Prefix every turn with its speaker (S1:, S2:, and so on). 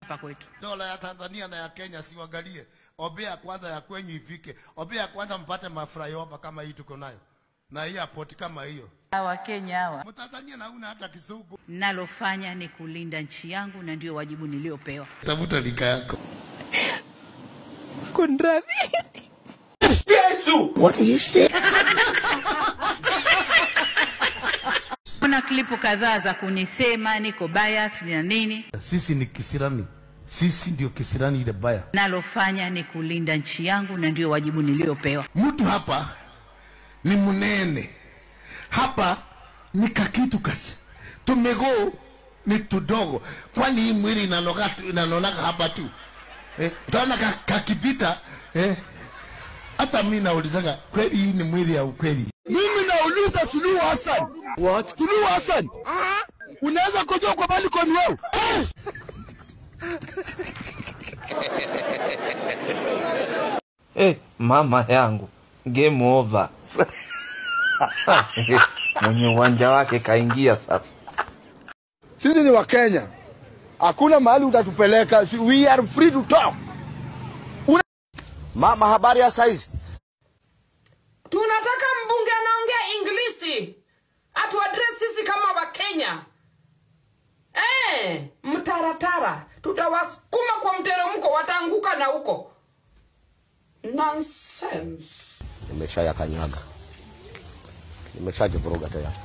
S1: hapa kwetu.
S2: Dola ya Tanzania na ya Kenya siwaangalie. Obea kwanza ya kwenyu ifike. Obea kwanza mpate maflyover kama hii tuko nayo. Na hii airport kama hiyo.
S1: Hawa Kenya hawa.
S2: Mtanzania na una hata Kisugu.
S1: Nalofanya ni kulinda nchi yangu na ndio wajibu niliopewa.
S2: Tafuta lika yako.
S1: Kundravi.
S2: Yesu! What did you say?
S1: Kuna klipu kadhaa za kunisema niko bias na nini.
S2: Sisi ni kisirani. Sisi ndio kisirani ile baya.
S1: Nalofanya ni kulinda nchi yangu na ndio wajibu niliopewa.
S2: Mtu hapa ni munene. Hapa ni kakitu kasi. Tumego ni tudogo. Kwani hii mwili inanonaga hapa tu. Utaona kakipita. Hata mimi naulizaga kweli hii ni mwili ya ukweli.
S3: Mimi nauliza Suluhu Hassan.
S2: What?
S3: Suluhu Hassan. Unaweza kuja kwa balcony wewe?
S4: Mama yangu. Game over. Mwenye uwanja wake kaingia sasa.
S3: Sisi ni wa Kenya. Hakuna mahali utatupeleka. We are free to talk. Mama, habari ya saizi?
S5: Tunataka mbunge anaongea English. Atuaddress sisi kama wa Kenya. Mtaratara. Tutawasukuma kwa mteremko, wataanguka na huko. Nonsense.
S3: Nimeshayakanyaga. Nimeshajivuruga tayari.